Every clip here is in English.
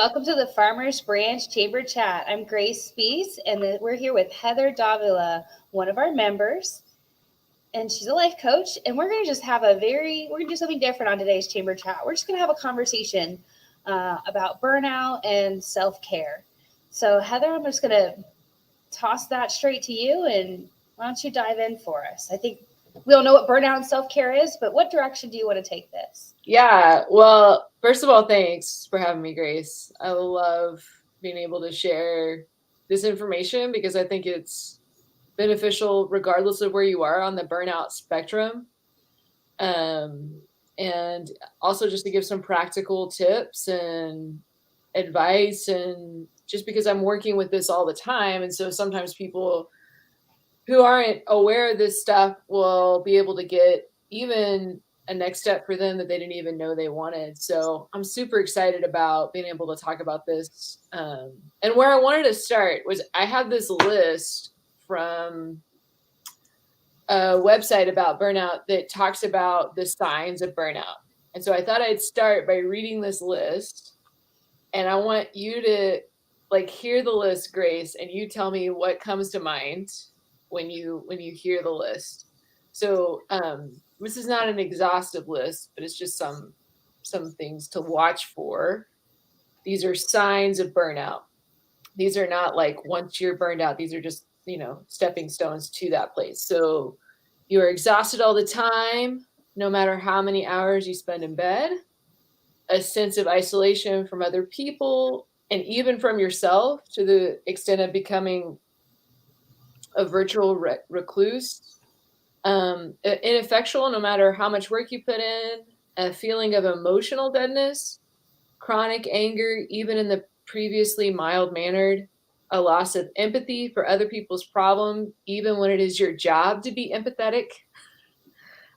welcome to the Farmers Branch Chamber Chat. I'm Grace Spees, and we're here with Heather Davila, one of our members, and she's a life coach. And we're going to just we're going to do something different on today's Chamber Chat. We're just going to have a conversation about burnout and self-care. So, Heather, I'm just going to toss that straight to you, and why don't you dive in for us? I think we all know what burnout and self-care is, but what direction do you want to take this? Yeah, well, first of all, thanks for having me, Grace. I love being able to share this information because I think it's beneficial regardless of where you are on the burnout spectrum. And also just to give some practical tips and advice, and just because I'm working with this all the time. And so sometimes people who aren't aware of this stuff will be able to get even a next step for them that they didn't even know they wanted. So I'm super excited about being able to talk about this. And where I wanted to start was I have this list from a website about burnout that talks about the signs of burnout. And so I thought I'd start by reading this list, and I want you to hear the list, Grace, and you tell me what comes to mind when you hear the list. So this is not an exhaustive list, but it's just some things to watch for. These are signs of burnout. These are not like once you're burned out. These are just, stepping stones to that place. So you are exhausted all the time, no matter how many hours you spend in bed, a sense of isolation from other people and even from yourself to the extent of becoming a virtual recluse, ineffectual no matter how much work you put in, a feeling of emotional deadness, chronic anger, even in the previously mild-mannered, a loss of empathy for other people's problem, even when it is your job to be empathetic,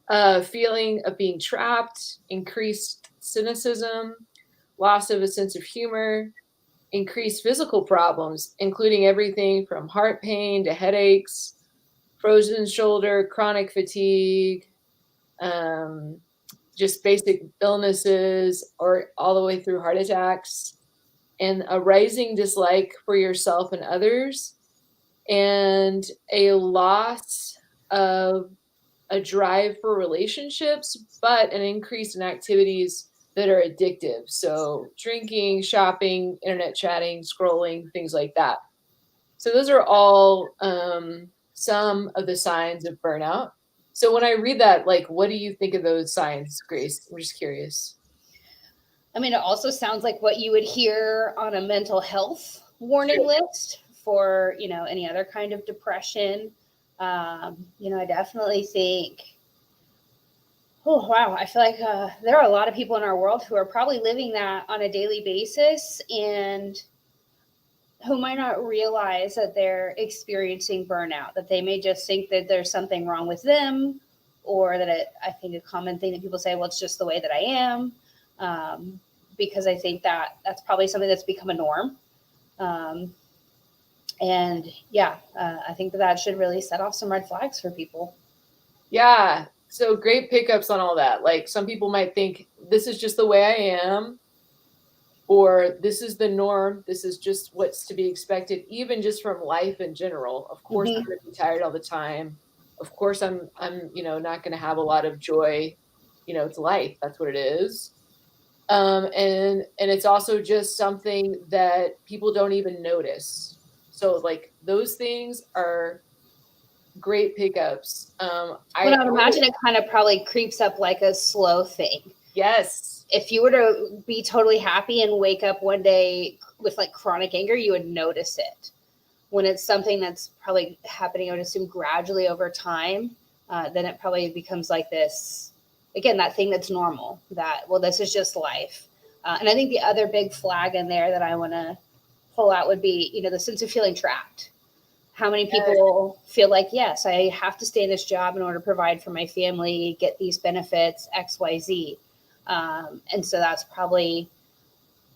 a feeling of being trapped, increased cynicism, loss of a sense of humor, increased physical problems, including everything from heart pain to headaches, frozen shoulder, chronic fatigue, just basic illnesses, or all the way through heart attacks, and a rising dislike for yourself and others, and a loss of a drive for relationships, but an increase in activities that are addictive. So drinking, shopping, internet chatting, scrolling, things like that. So those are all some of the signs of burnout. So when I read that, what do you think of those signs, Grace? I'm just curious. I mean, it also sounds like what you would hear on a mental health warning list for, any other kind of depression. I definitely think, oh, wow, I feel like there are a lot of people in our world who are probably living that on a daily basis and who might not realize that they're experiencing burnout, that they may just think that there's something wrong with them, or that I think a common thing that people say, well, it's just the way that I am. Because I think that's probably something that's become a norm. And yeah, I think that should really set off some red flags for people. Yeah. So great pickups on all that. Like some people might think this is just the way I am, or this is the norm. This is just what's to be expected, even just from life in general. Of course, I'm going to be tired all the time. Of course, I'm not going to have a lot of joy. It's life. That's what it is. And it's also just something that people don't even notice. So those things are great pickups. I would imagine it kind of probably creeps up like a slow thing. Yes. If you were to be totally happy and wake up one day with chronic anger, you would notice it. When it's something that's probably happening, I would assume gradually over time, then it probably becomes like this. Again, that thing that's normal, this is just life. And I think the other big flag in there that I want to pull out would be, the sense of feeling trapped. How many people feel like, yes, I have to stay in this job in order to provide for my family, get these benefits, X, Y, Z. And so that's probably,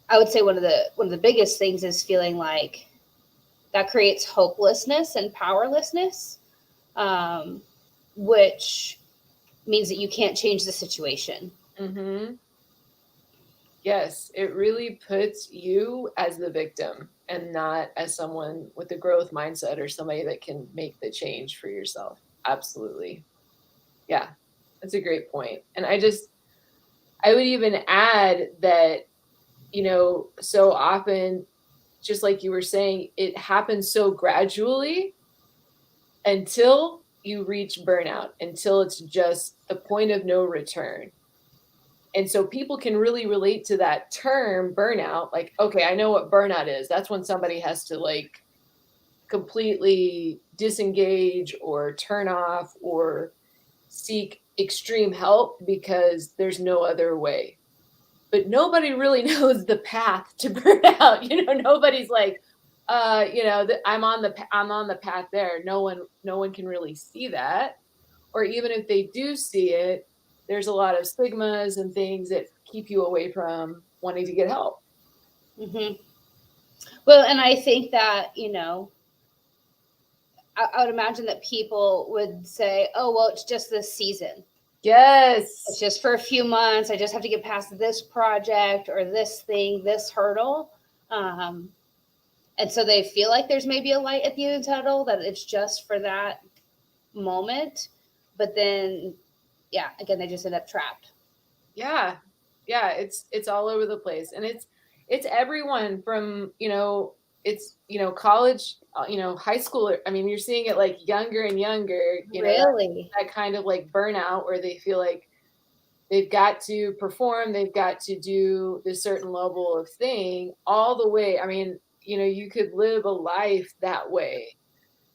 I would say one of the biggest things is feeling like that creates hopelessness and powerlessness, which means that you can't change the situation. Mm-hmm. Yes, it really puts you as the victim and not as someone with a growth mindset or somebody that can make the change for yourself. Absolutely. Yeah, that's a great point. And I would even add that, so often, just like you were saying, it happens so gradually until you reach burnout, until it's just the point of no return. And so people can really relate to that term burnout. Like, okay, I know what burnout is. That's when somebody has to like completely disengage or turn off or seek extreme help because there's no other way. But nobody really knows the path to burnout. Nobody's like, I'm on the path there. No one can really see that. Or even if they do see it, there's a lot of stigmas and things that keep you away from wanting to get help. Hmm. Well, and I think that, I would imagine that people would say, oh, well, it's just this season. It's Yes. just for a few months. I just have to get past this project or this thing, this hurdle. Um, and so they feel like there's maybe a light at the end of the tunnel, that it's just for that moment. But then, yeah, again, they just end up trapped. Yeah. Yeah, it's all over the place. And it's everyone from, it's, college, high school. I mean, you're seeing it like younger and younger, Really? that kind of like burnout where they feel like they've got to perform, they've got to do this certain level of thing all the way. I mean, you could live a life that way.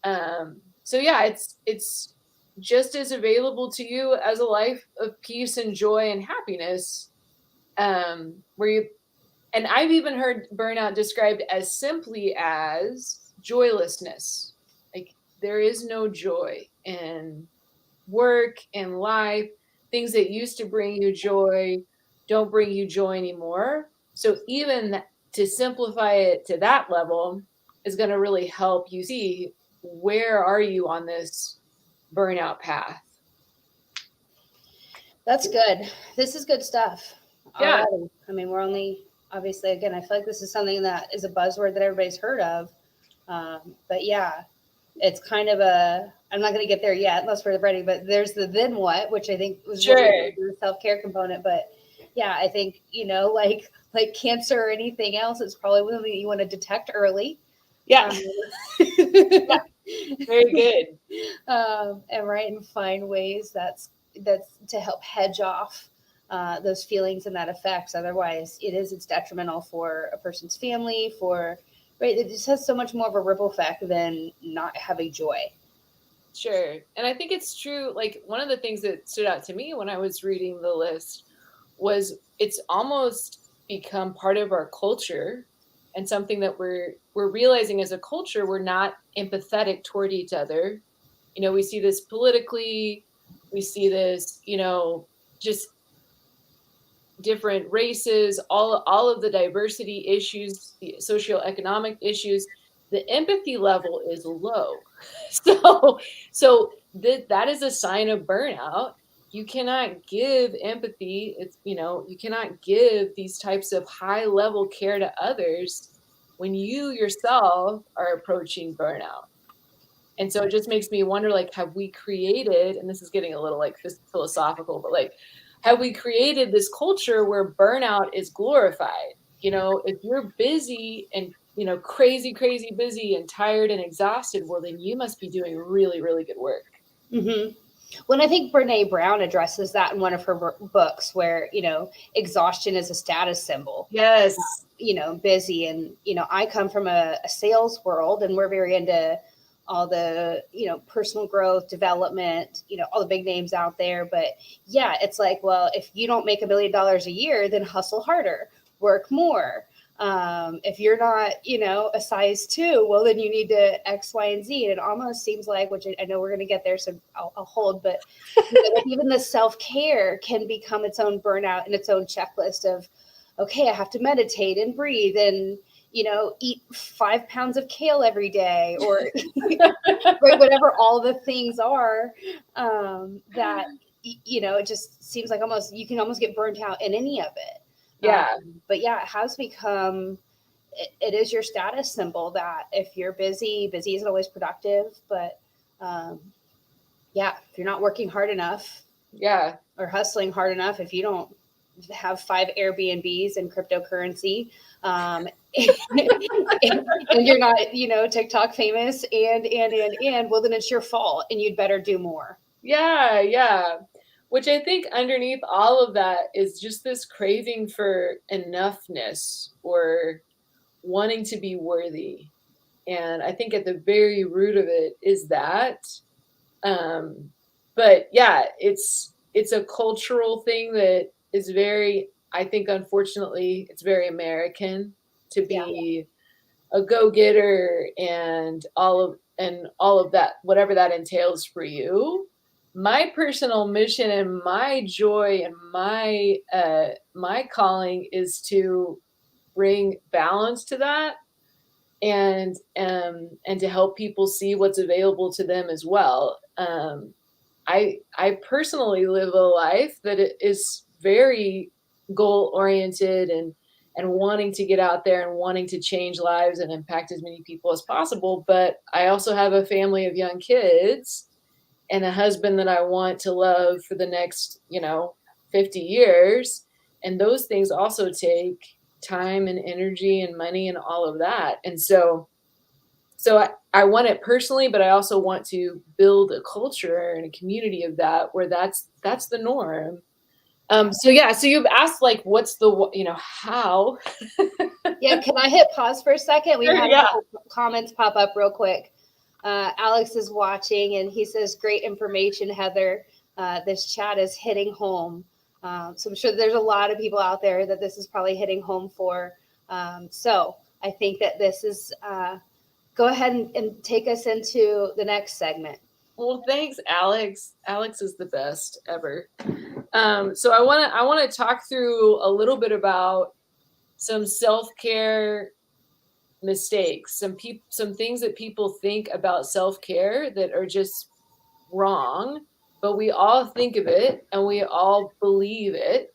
So yeah, it's just as available to you as a life of peace and joy and happiness. Where you and I've even heard burnout described as simply as joylessness. Like there is no joy in work and life. Things that used to bring you joy don't bring you joy anymore. So even to simplify it to that level is going to really help you see where are you on this burnout path. That's good. This is good stuff Yeah, already. I mean, we're only, obviously, again, I feel like this is something that is a buzzword that everybody's heard of. But yeah, it's kind of I'm not going to get there yet unless we're ready, but there's the then what, which I think was what we sure. did, the self-care component. But yeah, I think, like cancer or anything else, it's probably something you want to detect early. Yeah, Um, very good. and right, and find ways that's to help hedge off those feelings and that effects. Otherwise, it's detrimental for a person's family. For right, it just has so much more of a ripple effect than not having joy. Sure. And I think it's true. Like one of the things that stood out to me when I was reading the list was it's almost become part of our culture and something that we're realizing as a culture we're not empathetic toward each other. We see this politically, we see this, just different races, all of the diversity issues, the socioeconomic issues, the empathy level is low. So that is a sign of burnout. You cannot give empathy. You cannot give these types of high level care to others when you yourself are approaching burnout. And so it just makes me wonder, like, have we created, and this is getting a little like philosophical, but like, have we created this culture where burnout is glorified? If you're busy and, crazy, crazy busy and tired and exhausted, well, then you must be doing really, really good work. Mm-hmm. When I think Brene Brown addresses that in one of her books, where exhaustion is a status symbol. Yes. Busy, and I come from a sales world, and we're very into all the personal growth, development, all the big names out there. But yeah, it's like, well, if you don't make $1 million a year, then hustle harder, work more. If you're not, a size 2, well, then you need to X, Y, and Z. And it almost seems like, which I know we're going to get there, so I'll hold, but even the self-care can become its own burnout and its own checklist of, okay, I have to meditate and breathe and, eat 5 pounds of kale every day, or right, whatever all the things are, that, it just seems like you can almost get burnt out in any of it. Yeah. But yeah, it has become, it is your status symbol that if you're busy, busy isn't always productive, but um, yeah, if you're not working hard enough Yeah. or hustling hard enough, if you don't have 5 Airbnbs and cryptocurrency, and you're not, TikTok famous and, well, then it's your fault and you'd better do more. Yeah. Yeah. Which I think underneath all of that is just this craving for enoughness or wanting to be worthy. And I think at the very root of it is that. Um, but yeah, it's a cultural thing that is very, I think unfortunately, it's very American to Yeah. be a go-getter and all of that, whatever that entails for you. My personal mission and my joy and my calling is to bring balance to that and to help people see what's available to them as well. I personally live a life that is very goal oriented and wanting to get out there and wanting to change lives and impact as many people as possible. But I also have a family of young kids and a husband that I want to love for the next, 50 years. And those things also take time and energy and money and all of that. And so I want it personally, but I also want to build a culture and a community of that where that's the norm. So yeah, so you've asked like, what's the, how? Yeah, can I hit pause for a second? We've had a Yeah. couple comments pop up real quick. Alex is watching and he says, great information, Heather. This chat is hitting home. So I'm sure there's a lot of people out there that this is probably hitting home for. So I think that this is, go ahead and take us into the next segment. Well, thanks, Alex. Alex is the best ever. So I want to talk through a little bit about some self-care mistakes, some things that people think about self-care that are just wrong, but we all think of it and we all believe it.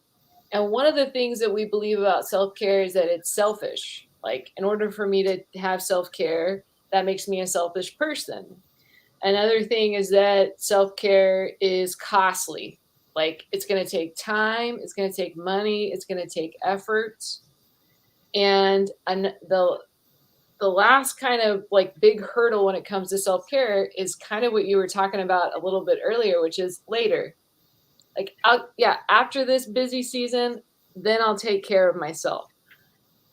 And one of the things that we believe about self-care is that it's selfish. Like, in order for me to have self-care, that makes me a selfish person. Another thing is that self-care is costly. Like, it's going to take time, it's going to take money, it's going to take effort. And the last kind of like big hurdle when it comes to self-care is kind of what you were talking about a little bit earlier, which is later. Like, after this busy season, then I'll take care of myself.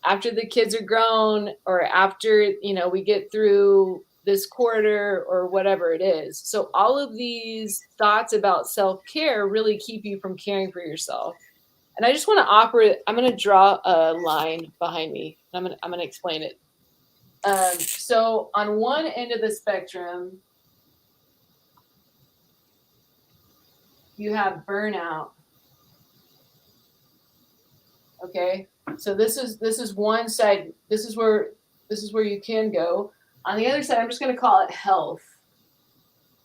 After the kids are grown or after, we get through this quarter or whatever it is. So all of these thoughts about self-care really keep you from caring for yourself. And I just want to I'm going to draw a line behind me. I'm going to explain it. So on one end of the spectrum, you have burnout. Okay. So this is one side. This is where you can go. On the other side, I'm just going to call it health.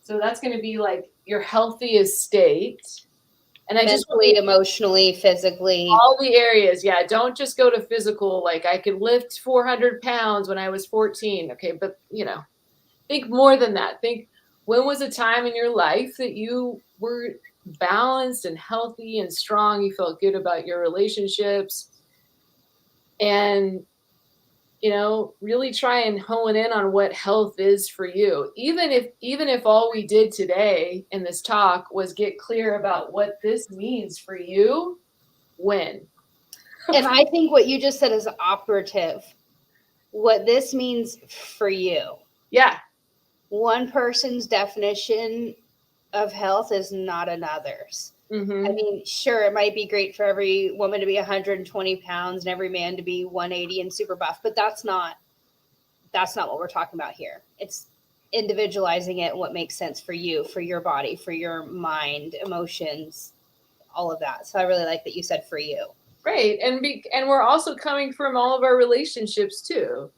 So that's going to be like your healthiest state. And I just mentally, emotionally, physically, all the areas. Yeah. Don't just go to physical. Like, I could lift 400 pounds when I was 14. Okay. But think more than that. Think, when was a time in your life that you were balanced and healthy and strong? You felt good about your relationships, and really try and hone in on what health is for you. Even if all we did today in this talk was get clear about what this means for you, when. And I think what you just said is operative. What this means for you. Yeah. One person's definition of health is not another's. Mm-hmm. I mean, sure, it might be great for every woman to be 120 pounds and every man to be 180 and super buff, but that's not what we're talking about here. It's individualizing it, what makes sense for you, for your body, for your mind, emotions, all of that. So I really like that you said for you. Right. And we're also coming from all of our relationships too.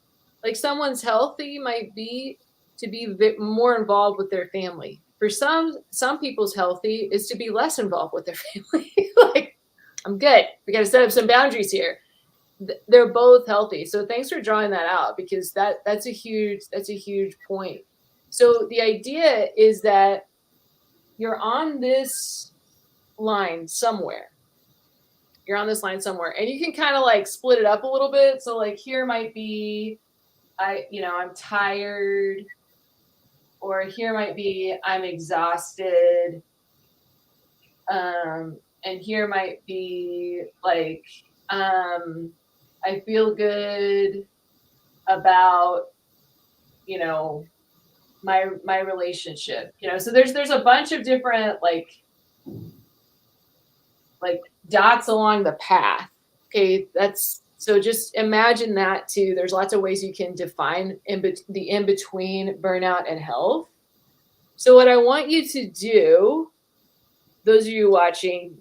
Like, someone's healthy might be to be more involved with their family. For some people's healthy is to be less involved with their family. Like, I'm good. We got to set up some boundaries here. They're both healthy. So thanks for drawing that out, because that's a huge point. So the idea is that you're on this line somewhere. You're on this line somewhere, and you can kind of like split it up a little bit. So like here might be, I'm tired, or here might be, I'm exhausted. And here might be like, I feel good about, my relationship, so there's a bunch of different like dots along the path. Okay. So just imagine that too. There's lots of ways you can define the in-between burnout and health. So what I want you to do, those of you watching,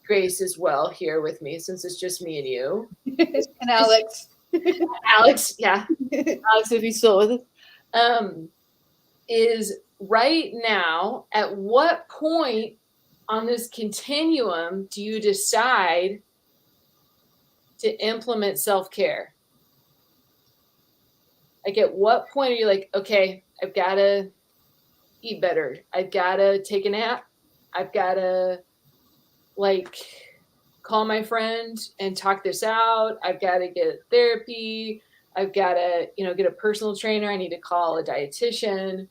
Grace as well here with me, since it's just me and you. And Alex. Alex, yeah. Alex, if he's still with us. Is right now, at what point on this continuum do you decide to implement self-care? Like, at what point are you like, okay, I've got to eat better. I've got to take a nap. I've got to call my friend and talk this out. I've got to get therapy. I've got to, get a personal trainer. I need to call a dietitian.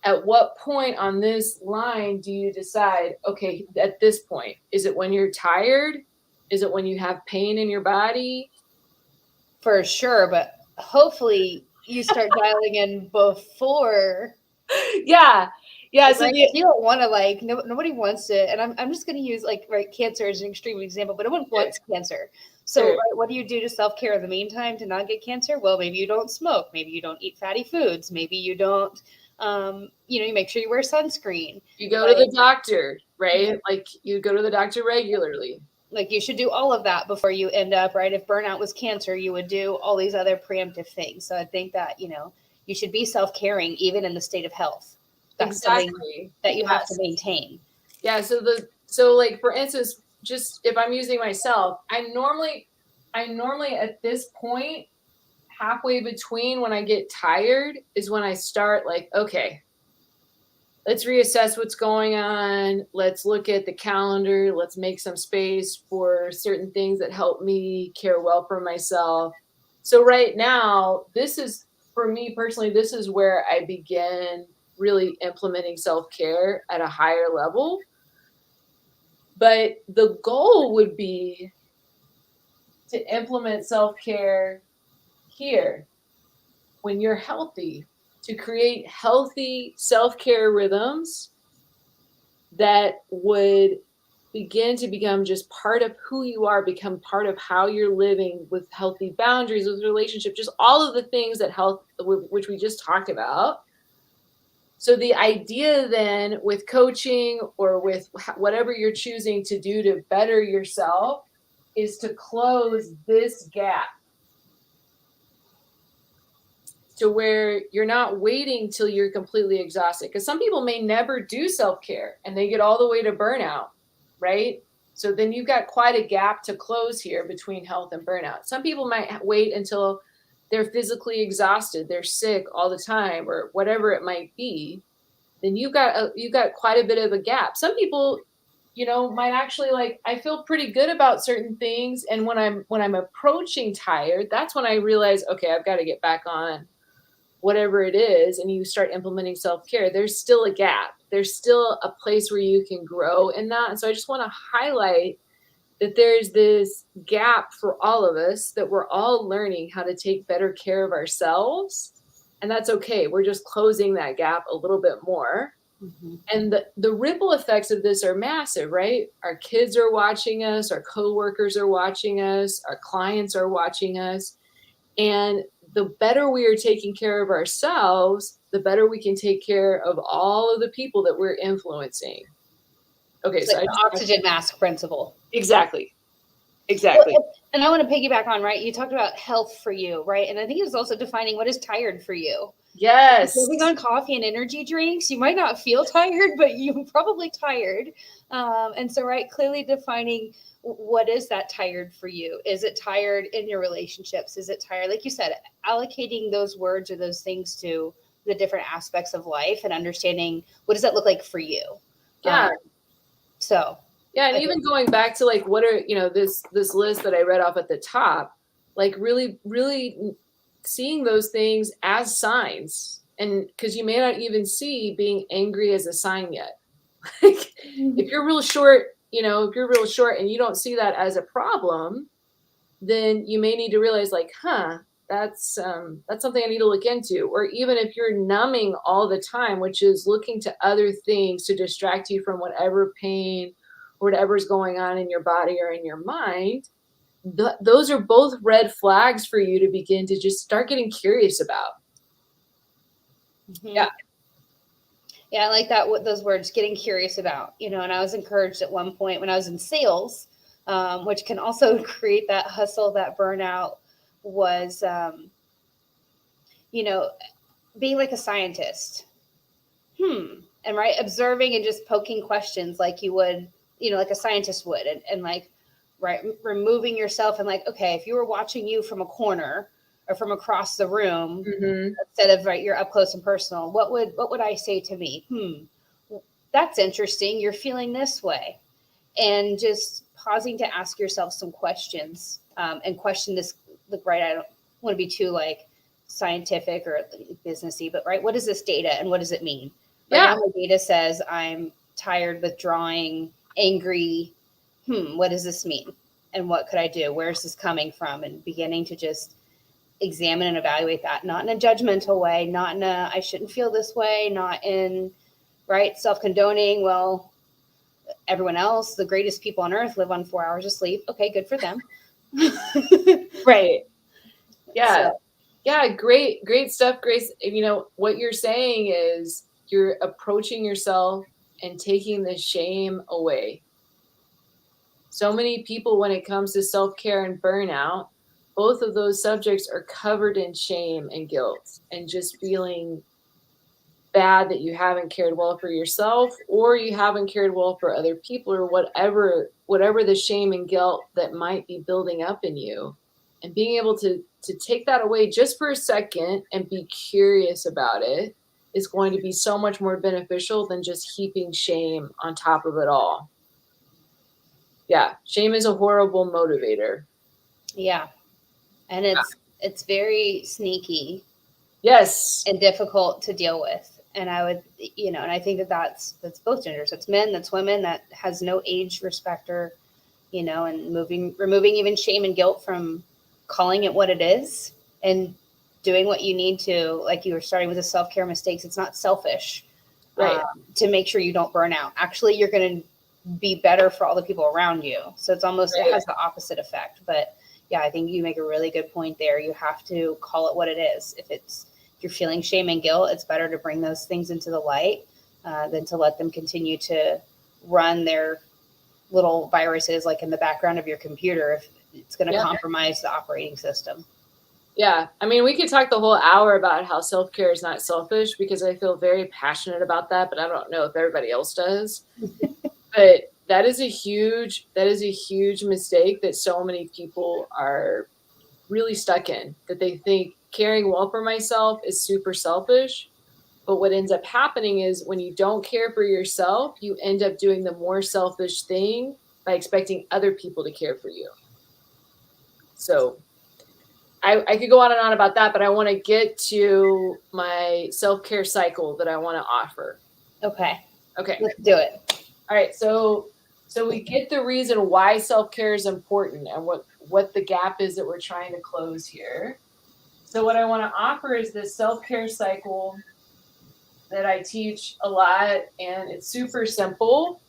At what point on this line do you decide, okay, at this point, is it when you're tired? Is it when you have pain in your body? For sure. But hopefully you start dialing in before. Yeah. Yeah. So you don't want to nobody wants to, and I'm just going to use cancer as an extreme example, but no one wants cancer. So sure. What do you do to self-care in the meantime to not get cancer? Well, maybe you don't smoke. Maybe you don't eat fatty foods. Maybe you don't, you make sure you wear sunscreen. You go to the doctor, right? You go to the doctor regularly. You should do all of that before you end up, right? If burnout was cancer, you would do all these other preemptive things. So I think that, you should be self-caring even in the state of health. That's exactly that you have to maintain. Yeah. So for instance, just if I'm using myself, I normally at this point, halfway between when I get tired is when I start okay, let's reassess what's going on. Let's look at the calendar. Let's make some space for certain things that help me care well for myself. So right now, this is, for me personally, this is where I begin really implementing self-care at a higher level. But the goal would be to implement self-care here when you're healthy, to create healthy self-care rhythms that would begin to become just part of who you are, become part of how you're living, with healthy boundaries, with relationship, just all of the things that health, which we just talked about. So the idea then with coaching or with whatever you're choosing to do to better yourself is to close this gap to where you're not waiting till you're completely exhausted. Because some people may never do self-care and they get all the way to burnout, right? So then you've got quite a gap to close here between health and burnout. Some people might wait until they're physically exhausted, they're sick all the time, or whatever it might be. Then you've got quite a bit of a gap. Some people, might actually I feel pretty good about certain things, and when I'm approaching tired, that's when I realize, okay, I've got to get back on whatever it is, and you start implementing self-care. There's still a gap. There's still a place where you can grow in that. And so I just want to highlight that there's this gap for all of us, that we're all learning how to take better care of ourselves. And that's okay. We're just closing that gap a little bit more. Mm-hmm. And the ripple effects of this are massive, right? Our kids are watching us, our coworkers are watching us, our clients are watching us. And the better we are taking care of ourselves, the better we can take care of all of the people that we're influencing. Okay, it's so the oxygen mask principle. Exactly. Well, and I want to piggyback on, right? You talked about health for you, right? And I think it was also defining what is tired for you. Yes. Living on coffee and energy drinks, you might not feel tired, but you're probably tired. And so, right, clearly defining what is that tired for you? Is it tired in your relationships? Is it tired, like you said, allocating those words or those things to the different aspects of life and understanding what does that look like for you? Yeah. So Yeah, and even going back to like what are, this list that I read off at the top, like really seeing those things as signs. And because you may not even see being angry as a sign yet. Like if you're real short, if you're real short and you don't see that as a problem, then you may need to realize like, that's something I need to look into. Or even if you're numbing all the time, which is looking to other things to distract you from whatever pain or whatever's going on in your body or in your mind, those are both red flags for you to begin to just start getting curious about. Yeah. Yeah, I like that. What those words, getting curious about, and I was encouraged at one point when I was in sales, which can also create that hustle, that burnout, was, being like a scientist. And right, observing and just poking questions like you would, like a scientist would, and like, right, removing yourself and like, okay, if you were watching you from a corner or from across the room, instead of right, you're up close and personal, what would I say to me? That's interesting. You're feeling this way, and just pausing to ask yourself some questions, and question this. Look, right, I don't want to be too like scientific or businessy, but right, what is this data and what does it mean? Right now, my data says I'm tired, withdrawing, angry. What does this mean? And what could I do? Where is this coming from? And beginning to just examine and evaluate that, not in a judgmental way, not in a I shouldn't feel this way, not in right self-condoning. Well, everyone else, the greatest people on earth, live on 4 hours of sleep. Okay, good for them. Right. Yeah. So, yeah. Great stuff, Grace. What you're saying is you're approaching yourself and taking the shame away. So many people, when it comes to self-care and burnout, both of those subjects are covered in shame and guilt and just feeling bad that you haven't cared well for yourself or you haven't cared well for other people or whatever the shame and guilt that might be building up in you. And being able to take that away just for a second and be curious about it is going to be so much more beneficial than just heaping shame on top of it all. Yeah, shame is a horrible motivator. Yeah. And it's very sneaky. Yes. And difficult to deal with. And I would, and I think that's both genders. That's men, that's women, that has no age respecter, and removing even shame and guilt from calling it what it is and doing what you need to, like you were starting with the self-care mistakes. It's not selfish, right, to make sure you don't burn out. Actually, you're going to be better for all the people around you. So it's almost, right. It has the opposite effect. But yeah, I think you make a really good point there. You have to call it what it is. If you're feeling shame and guilt, it's better to bring those things into the light than to let them continue to run their little viruses like in the background of your computer if it's going to compromise the operating system. Yeah. I mean, we could talk the whole hour about how self-care is not selfish because I feel very passionate about that, but I don't know if everybody else does. But that is a huge mistake that so many people are really stuck in, that they think caring well for myself is super selfish. But what ends up happening is when you don't care for yourself, you end up doing the more selfish thing by expecting other people to care for you. So I could go on and on about that, but I want to get to my self-care cycle that I want to offer. Okay. Let's do it. All right. So we get the reason why self-care is important and what the gap is that we're trying to close here. So what I want to offer is this self-care cycle that I teach a lot, and it's super simple.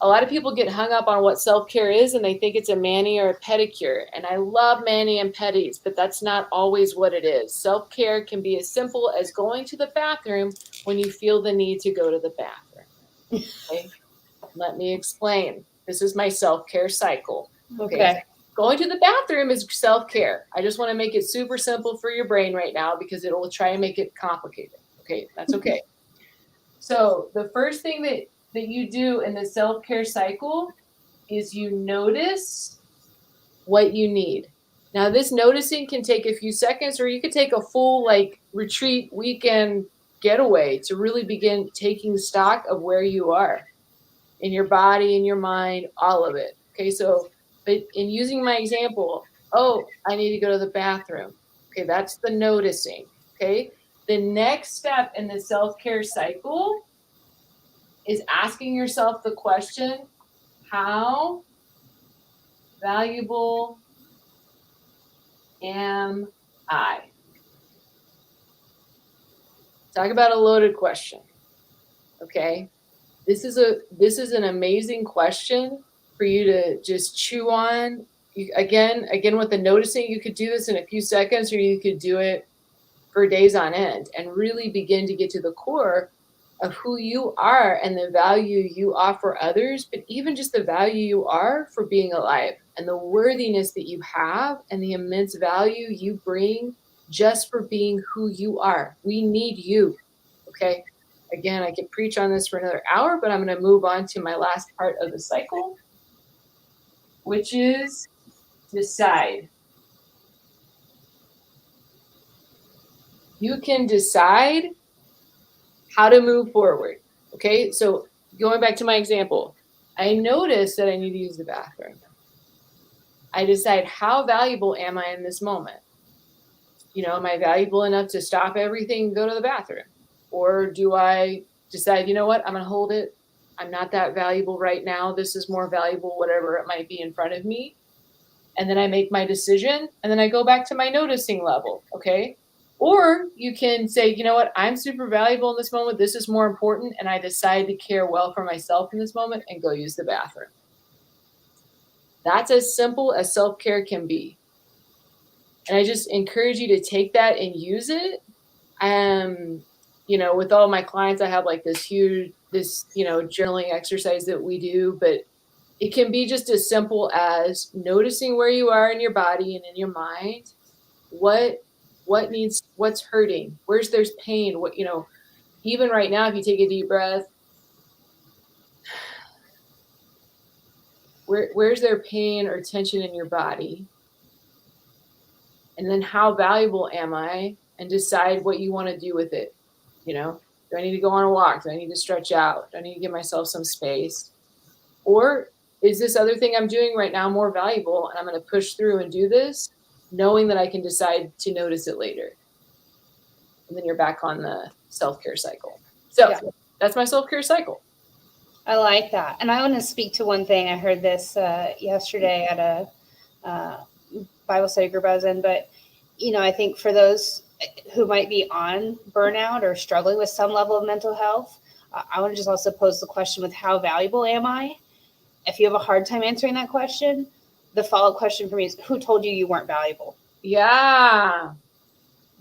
A lot of people get hung up on what self-care is, and they think it's a mani or a pedicure. And I love mani and pedis, but that's not always what it is. Self-care can be as simple as going to the bathroom when you feel the need to go to the bathroom. Okay? Let me explain. This is my self-care cycle. Okay. Going to the bathroom is self-care. I just want to make it super simple for your brain right now because it will try and make it complicated. Okay, that's okay. So the first thing that you do in the self-care cycle is you notice what you need. Now, this noticing can take a few seconds, or you could take a full like retreat weekend getaway to really begin taking stock of where you are in your body, in your mind, all of it. Okay, so but in using my example, oh, I need to go to the bathroom. Okay, that's the noticing. Okay, the next step in the self care cycle is asking yourself the question, how valuable am I? Talk about a loaded question. Okay. This is an amazing question for you to just chew on. Again with the noticing, you could do this in a few seconds, or you could do it for days on end and really begin to get to the core of who you are and the value you offer others, but even just the value you are for being alive and the worthiness that you have and the immense value you bring just for being who you are. We need you. Okay. Again, I could preach on this for another hour, but I'm going to move on to my last part of the cycle, which is decide. You can decide how to move forward. Okay, so going back to my example, I notice that I need to use the bathroom. I decide, how valuable am I in this moment? Am I valuable enough to stop everything and go to the bathroom? Or do I decide, you know what, I'm going to hold it. I'm not that valuable right now. This is more valuable, whatever it might be in front of me. And then I make my decision, and then I go back to my noticing level. Okay. Or you can say, you know what, I'm super valuable in this moment. This is more important. And I decide to care well for myself in this moment and go use the bathroom. That's as simple as self-care can be. And I just encourage you to take that and use it. With all my clients, I have like this journaling exercise that we do, but it can be just as simple as noticing where you are in your body and in your mind. What's hurting? There's pain? Even right now, if you take a deep breath, where's there pain or tension in your body? And then how valuable am I? And decide what you want to do with it. Do I need to go on a walk? Do I need to stretch out? Do I need to give myself some space? Or is this other thing I'm doing right now more valuable, and I'm going to push through and do this, knowing that I can decide to notice it later? And then you're back on the self-care cycle. So yeah, that's my self-care cycle. I like that. And I want to speak to one thing. I heard this yesterday at a Bible study group I was in, but I think for those who might be on burnout or struggling with some level of mental health, I want to just also pose the question with how valuable am I? If you have a hard time answering that question, the follow-up question for me is, who told you weren't valuable? Yeah.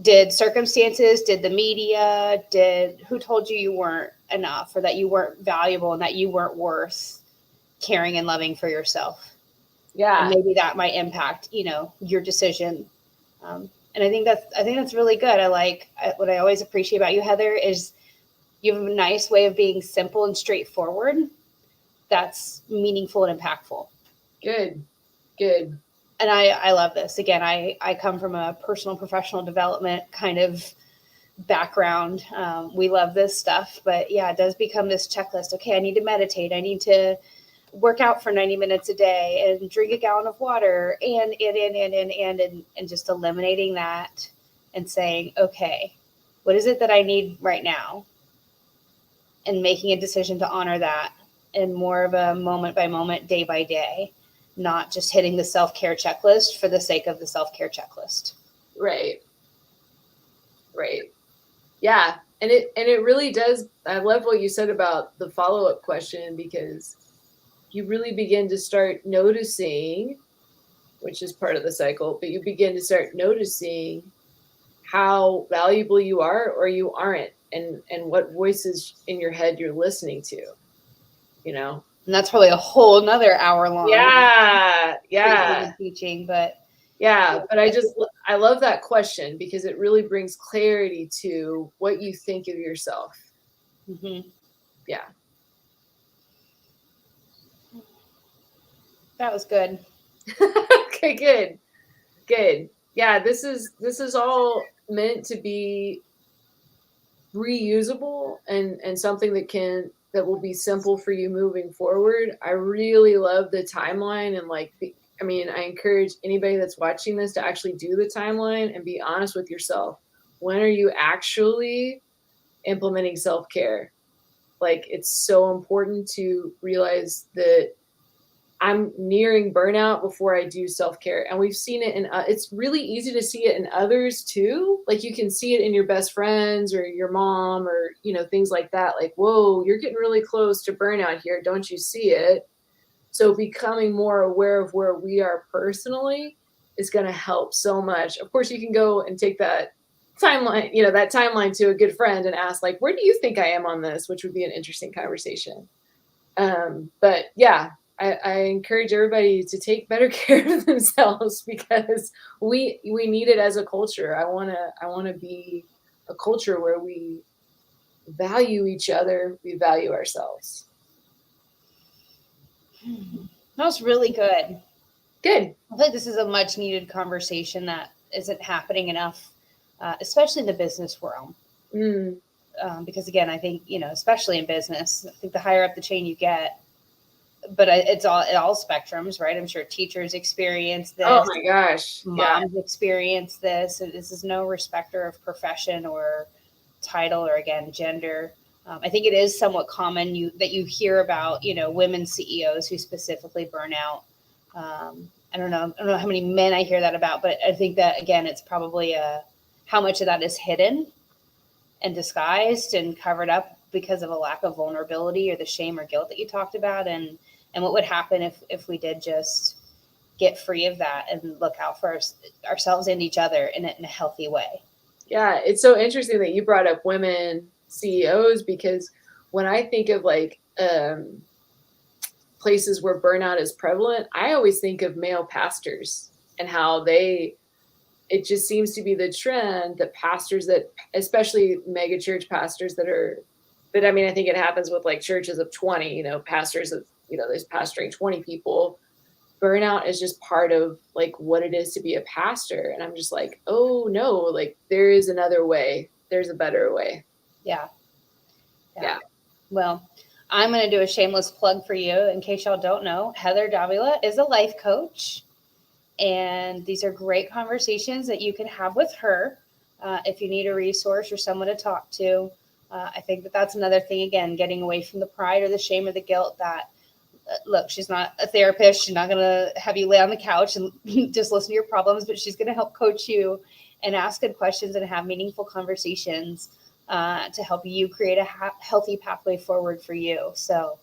Did circumstances, did the media, who told you weren't enough, or that you weren't valuable and that you weren't worth caring and loving for yourself? Yeah. And maybe that might impact, your decision. And I think that's really good. What I always appreciate about you, Heather, is you have a nice way of being simple and straightforward. That's meaningful and impactful. Good. And I love this. Again, I come from a personal professional development kind of background. We love this stuff, but yeah, it does become this checklist. Okay, I need to meditate. I need to work out for 90 minutes a day and drink a gallon of water and just eliminating that and saying, okay, what is it that I need right now? And making a decision to honor that in more of a moment by moment, day by day, not just hitting the self-care checklist for the sake of the self-care checklist. Right. Yeah. And it really does. I love what you said about the follow-up question, because you really begin to start noticing, which is part of the cycle, but you begin to start noticing how valuable you are or you aren't, and what voices in your head you're listening to. And that's probably a whole nother hour long. Yeah. Teaching, but I love that question because it really brings clarity to what you think of yourself. Mm-hmm. Yeah. That was good. Okay, good. Yeah, this is all meant to be reusable and something that will be simple for you moving forward. I really love the timeline and I encourage anybody that's watching this to actually do the timeline and be honest with yourself. When are you actually implementing self-care? Like, it's so important to realize that I'm nearing burnout before I do self-care. And we've seen it it's really easy to see it in others too. Like, you can see it in your best friends or your mom or, things like that. Like, whoa, you're getting really close to burnout here. Don't you see it? So becoming more aware of where we are personally is going to help so much. Of course, you can go and take that timeline to a good friend and ask, like, where do you think I am on this? Which would be an interesting conversation. But yeah, I encourage everybody to take better care of themselves because we need it as a culture. I wanna be a culture where we value each other, we value ourselves. That was really good. Good. I feel like this is a much needed conversation that isn't happening enough, especially in the business realm. Because again, I think, especially in business, I think the higher up the chain you get, but it's all spectrums, right? I'm sure teachers experience this. Oh my gosh. Moms experience this. This is no respecter of profession or title or, again, gender. I think it is somewhat common that you hear about, women CEOs who specifically burn out. I don't know how many men I hear that about, but I think that, again, it's probably how much of that is hidden and disguised and covered up because of a lack of vulnerability or the shame or guilt that you talked about. And what would happen if we did just get free of that and look out for ourselves and each other in a healthy way. Yeah, it's so interesting that you brought up women CEOs because when I think of places where burnout is prevalent, I always think of male pastors and how it just seems to be the trend that pastors especially mega church pastors but I mean, I think it happens with like churches of 20, pastors of, there's pastoring 20 people. Burnout is just part of like what it is to be a pastor. And I'm just like, oh no, like there is another way. There's a better way. Yeah. Well, I'm going to do a shameless plug for you. In case y'all don't know, Heather Davila is a life coach. And these are great conversations that you can have with her if you need a resource or someone to talk to. I think that's another thing, again, getting away from the pride or the shame or the guilt that, look, she's not a therapist. She's not going to have you lay on the couch and just listen to your problems, but she's going to help coach you and ask good questions and have meaningful conversations to help you create a healthy pathway forward for you. So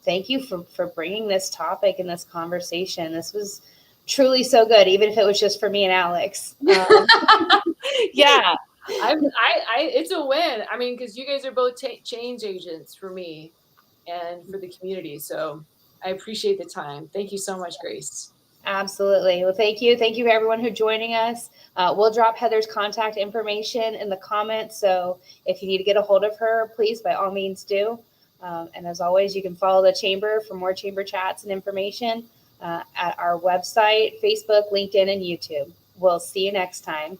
thank you for bringing this topic and this conversation. This was truly so good, even if it was just for me and Alex. Yeah, it's a win. I mean, because you guys are both change agents for me and for the community. So I appreciate the time. Thank you so much, Grace. Absolutely. Well, thank you. Thank you, everyone who's joining us. We'll drop Heather's contact information in the comments. So if you need to get a hold of her, please, by all means, do. And as always, you can follow the Chamber for more Chamber chats and information at our website, Facebook, LinkedIn, and YouTube. We'll see you next time.